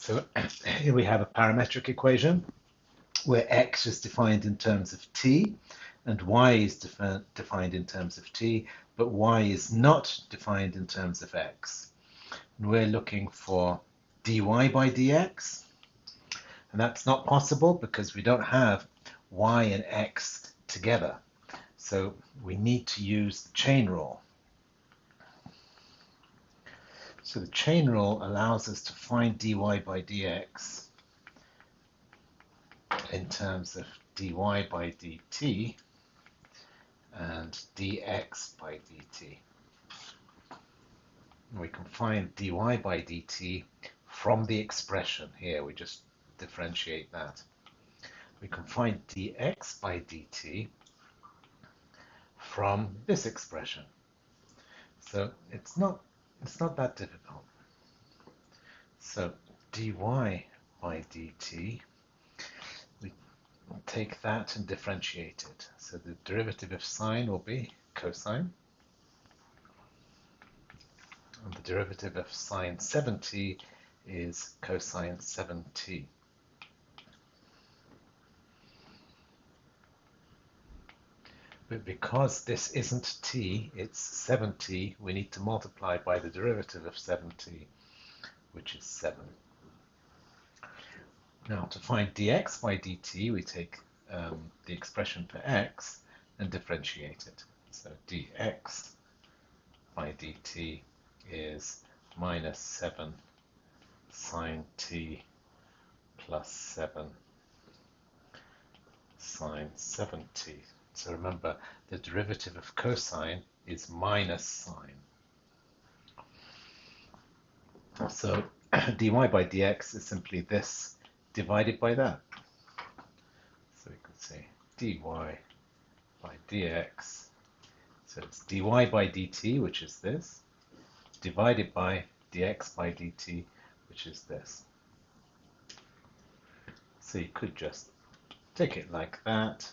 So here we have a parametric equation where x is defined in terms of t and y is defined in terms of t, but y is not defined in terms of x. And we're looking for dy by dx, and that's not possible because we don't have y and x together. So we need to use the chain rule. So the chain rule allows us to find dy by dx in terms of dy by dt and dx by dt. And we can find dy by dt from the expression here. We just differentiate that. We can find dx by dt from this expression. So it's not that difficult. So dy by dt, we take that and differentiate it. So the derivative of sine will be cosine, and the derivative of sine 7t is cosine 7t. But because this isn't t, it's 7t, we need to multiply by the derivative of 7t, which is 7. Now, to find dx by dt, we take the expression for x and differentiate it. So dx by dt is minus 7 sine t plus 7 sine 7t. So remember, the derivative of cosine is minus sine. So dy by dx is simply this divided by that. So we could say dy by dx. So it's dy by dt, which is this, divided by dx by dt, which is this. So you could just take it like that.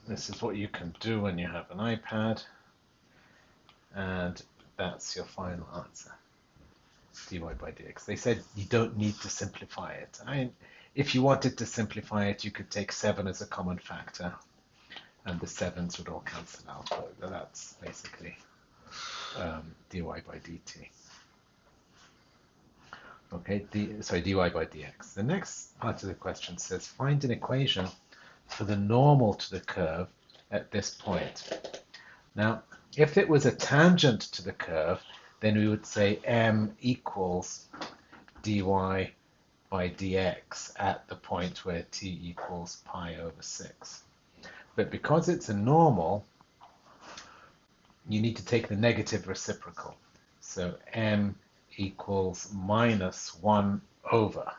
This is what you can do when you have an iPad, and that's your final answer, dy by dx. They said you don't need to simplify it. If you wanted to simplify it, you could take 7 as a common factor, and the 7s would all cancel out, but that's basically dy by dt. Okay, dy by dx. The next part of the question says find an equation for the normal to the curve at this point. Now, if it was a tangent to the curve, then we would say m equals dy by dx at the point where t equals pi over 6. But because it's a normal, you need to take the negative reciprocal. So m equals minus 1 over.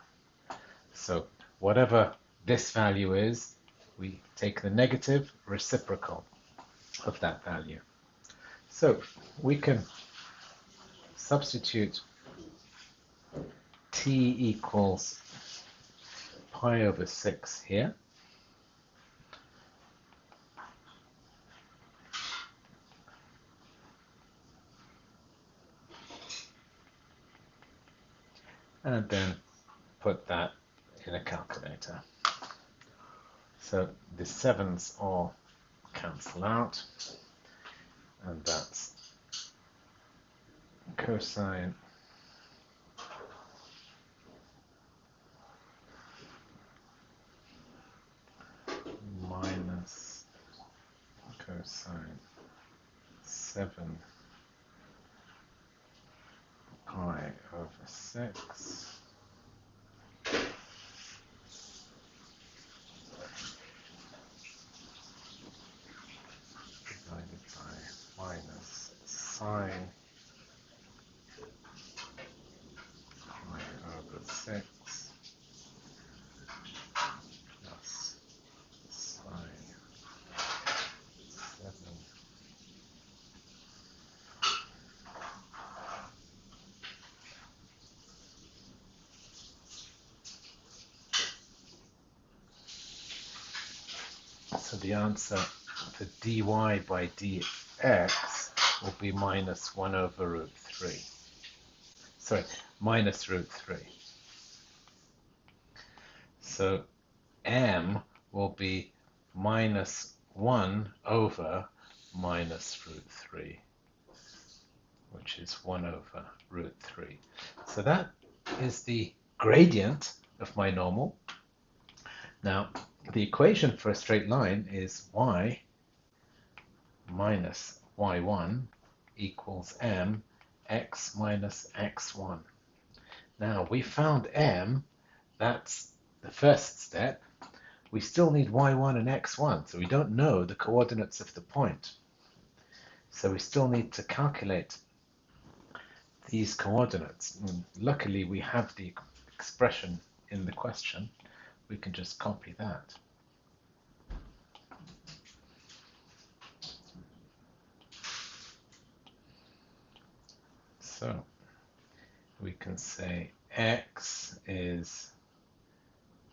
So whatever this value is, we take the negative reciprocal of that value. So we can substitute t equals pi over 6 here. And then put that in a calculator. So the 7s all cancel out, and that's cosine minus cosine 7 pi over 6 divided by minus sine pi over 6 plus sine 7 . So the answer for dy by dx will be minus 1 over root 3. Sorry, minus root 3. So m will be minus 1 over minus root 3, which is 1 over root 3. So that is the gradient of my normal. Now, the equation for a straight line is y minus y1 equals m x minus x1. Now, we found m. That's the first step. We still need y1 and x1, so we don't know the coordinates of the point. So we still need to calculate these coordinates. And luckily, we have the expression in the question. We can just copy that. So we can say x is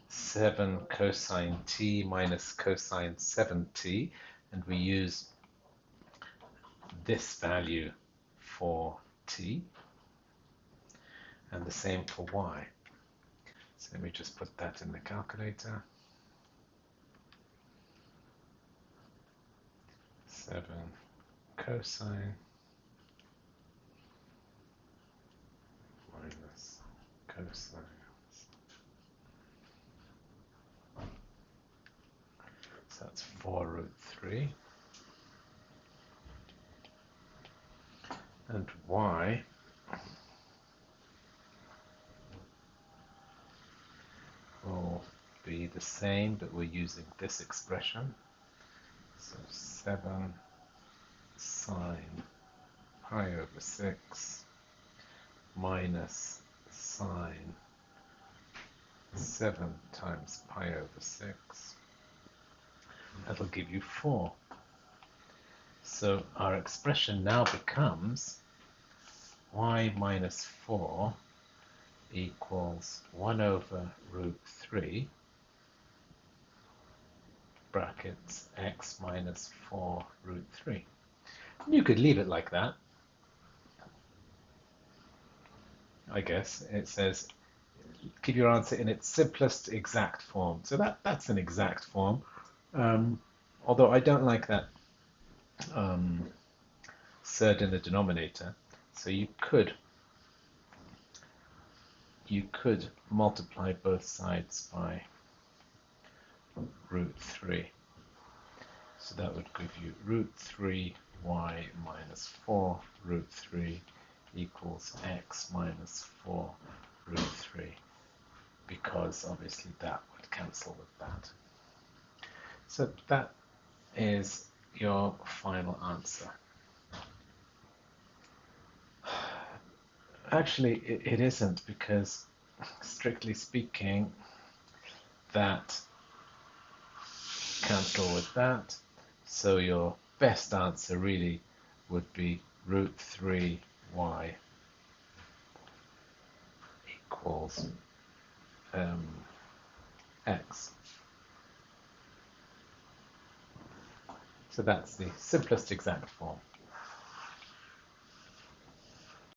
7 cosine t minus cosine 7t, and we use this value for t, and the same for y. So let me just put that in the calculator. 7 cosine minus cosine. So that's 4 root 3. And y will be the same, but we're using this expression. So 7 sine pi over 6 minus sine 7 times pi over 6. That'll give you 4. So our expression now becomes y minus 4 equals 1 over root 3 brackets x minus 4 root 3. And you could leave it like that. I guess it says give your answer in its simplest exact form. So that's an exact form. Although I don't like that surd in the denominator. So you could multiply both sides by root 3. So that would give you root 3 y minus 4 root 3 equals x minus 4 root 3, because obviously that would cancel with that. So that is your final answer. Actually, it isn't, because strictly speaking, that cancel with that. So your best answer really would be root 3 y equals x. So that's the simplest exact form.